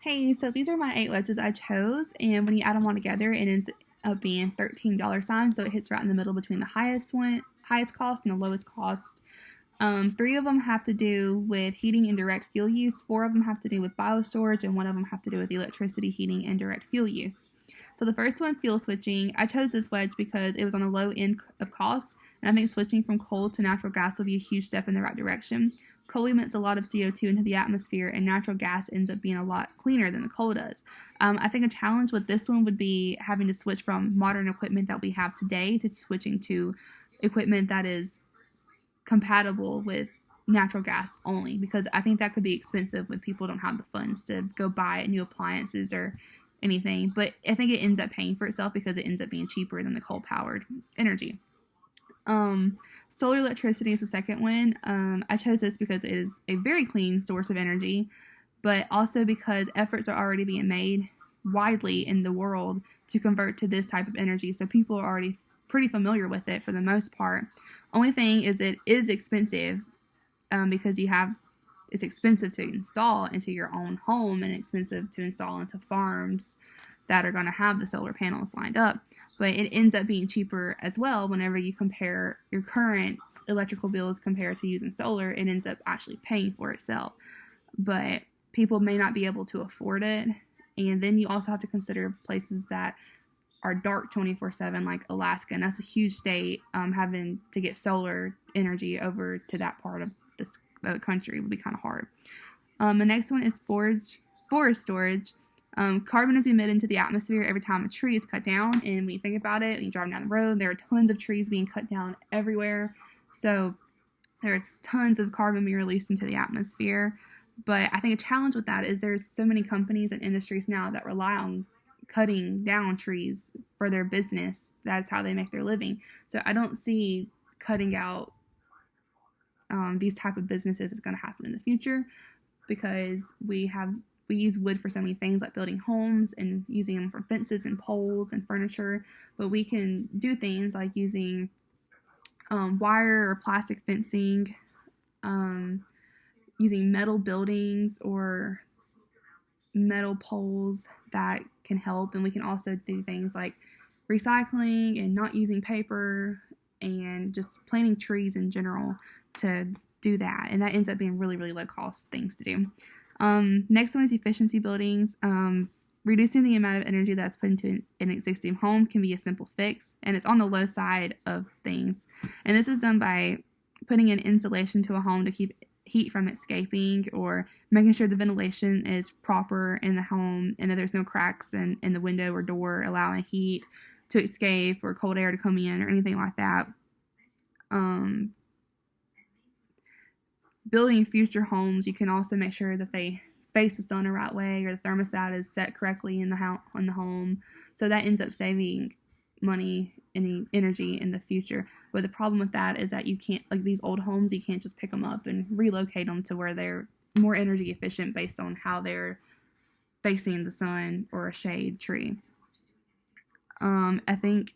Hey, so these are my 8 wedges I chose, and when you add them all together, it ends up being $13 so it hits right in the middle between the highest cost and the lowest cost. 3 of them have to do with heating and direct fuel use, 4 of them have to do with biostorage, and 1 of them have to do with electricity, heating, and direct fuel use. So the first one, fuel switching. I chose this wedge because it was on the low end of cost, and I think switching from coal to natural gas will be a huge step in the right direction. Coal emits a lot of CO2 into the atmosphere, and natural gas ends up being a lot cleaner than the coal does. I think a challenge with this one would be having to switch from modern equipment that we have today to switching to equipment that is compatible with natural gas only, because I think that could be expensive when people don't have the funds to go buy new appliances or anything. But I think it ends up paying for itself because it ends up being cheaper than the coal powered energy. Solar electricity is the second one. I chose this because it is a very clean source of energy, but also because efforts are already being made widely in the world to convert to this type of energy. So people are already pretty familiar with it for the most part. Only thing is it is expensive because it's expensive to install into your own home and expensive to install into farms that are going to have the solar panels lined up. But it ends up being cheaper as well whenever you compare your current electrical bills compared to using solar. It ends up actually paying for itself. But people may not be able to afford it. And then you also have to consider places that are dark 24/7, like Alaska, and that's a huge state. Having to get solar energy over to that part of the country would be kind of hard. The next one is forest storage. Carbon is emitted into the atmosphere every time a tree is cut down, and when you think about it, when you drive down the road, there are tons of trees being cut down everywhere. So there's tons of carbon being released into the atmosphere. But I think a challenge with that is there's so many companies and industries now that rely on cutting down trees for their business. That's how they make their living. So I don't see cutting out these type of businesses is going to happen in the future, because we use wood for so many things, like building homes and using them for fences and poles and furniture. But we can do things like using wire or plastic fencing, using metal buildings or metal poles that can help. And we can also do things like recycling and not using paper and just planting trees in general to do that. And that ends up being really, really low cost things to do. Next one is efficiency buildings. Reducing the amount of energy that's put into an existing home can be a simple fix, and it's on the low side of things. And this is done by putting in insulation to a home to keep heat from escaping, or making sure the ventilation is proper in the home and that there's no cracks in the window or door allowing heat to escape or cold air to come in or anything like that. Building future homes, you can also make sure that they face the sun the right way, or the thermostat is set correctly in the home. So that ends up saving money and energy in the future. But the problem with that is that you can't, like these old homes, you can't just pick them up and relocate them to where they're more energy efficient based on how they're facing the sun or a shade tree. I think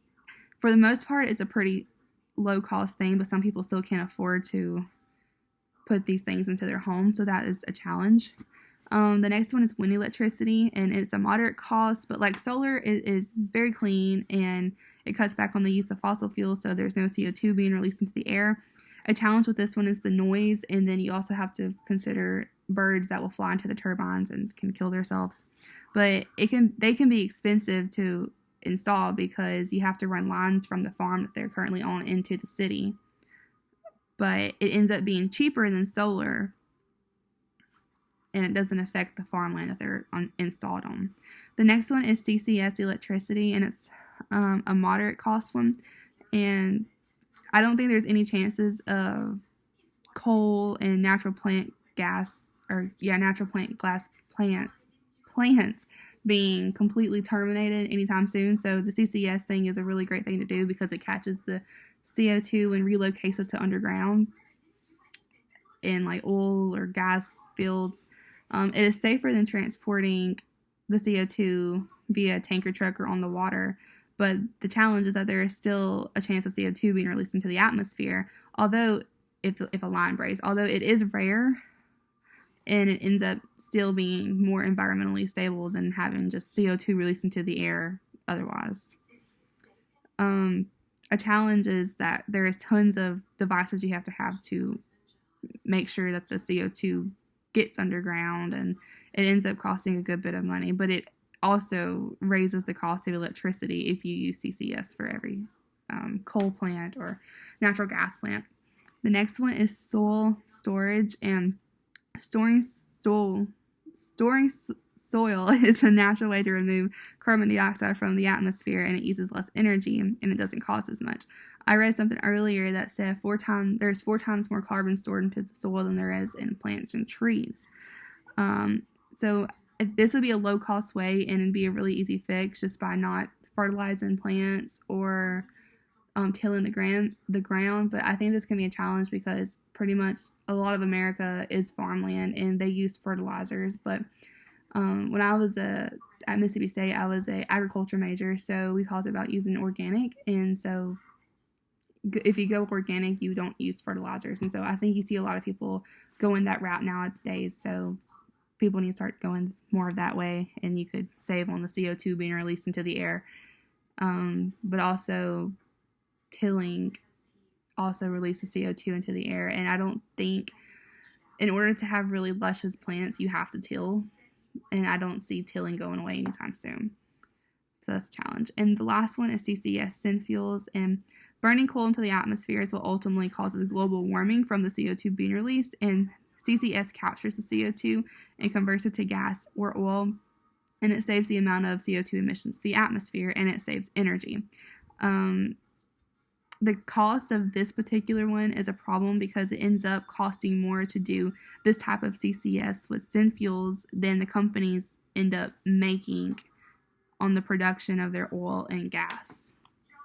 for the most part it's a pretty low cost thing, but some people still can't afford to put these things into their home, so that is a challenge. The next one is wind electricity, and it's a moderate cost, but like solar, it is very clean and it cuts back on the use of fossil fuels, so there's no CO2 being released into the air. A challenge with this one is the noise, and then you also have to consider birds that will fly into the turbines and can kill themselves. But they can be expensive to install because you have to run lines from the farm that they're currently on into the city. But it ends up being cheaper than solar, and it doesn't affect the farmland that they're installed on. The next one is CCS electricity, and it's a moderate cost one. And I don't think there's any chances of coal and natural plant gas plants being completely terminated anytime soon. So the CCS thing is a really great thing to do because it catches the CO2 and relocates it to underground in like oil or gas fields. It is safer than transporting the CO2 via tanker truck or on the water, but the challenge is that there is still a chance of CO2 being released into the atmosphere, although if a line breaks, although it is rare and it ends up still being more environmentally stable than having just CO2 released into the air otherwise. A challenge is that there is tons of devices you have to make sure that the CO2 gets underground, and it ends up costing a good bit of money, but it also raises the cost of electricity if you use CCS for every coal plant or natural gas plant. The next one is soil storage, and storing soil is a natural way to remove carbon dioxide from the atmosphere, and it uses less energy and it doesn't cost as much. I read something earlier that said there's 4 times more carbon stored into the soil than there is in plants and trees. So this would be a low-cost way, and it'd be a really easy fix just by not fertilizing plants or tilling the ground. But I think this can be a challenge because pretty much a lot of America is farmland, and they use fertilizers. But when I was at Mississippi State, I was an agriculture major, so we talked about using organic, and so if you go organic, you don't use fertilizers. And so I think you see a lot of people going that route nowadays, so people need to start going more of that way, and you could save on the CO2 being released into the air. But also tilling also releases CO2 into the air, and I don't think in order to have really luscious plants you have to till, and I don't see tilling going away anytime soon. So that's a challenge. And the last one is CCS, synfuels, and burning coal into the atmosphere is what ultimately causes global warming from the CO2 being released, and CCS captures the CO2 and converts it to gas or oil, and it saves the amount of CO2 emissions to the atmosphere, and it saves energy. The cost of this particular one is a problem because it ends up costing more to do this type of CCS with synfuels than the companies end up making on the production of their oil and gas.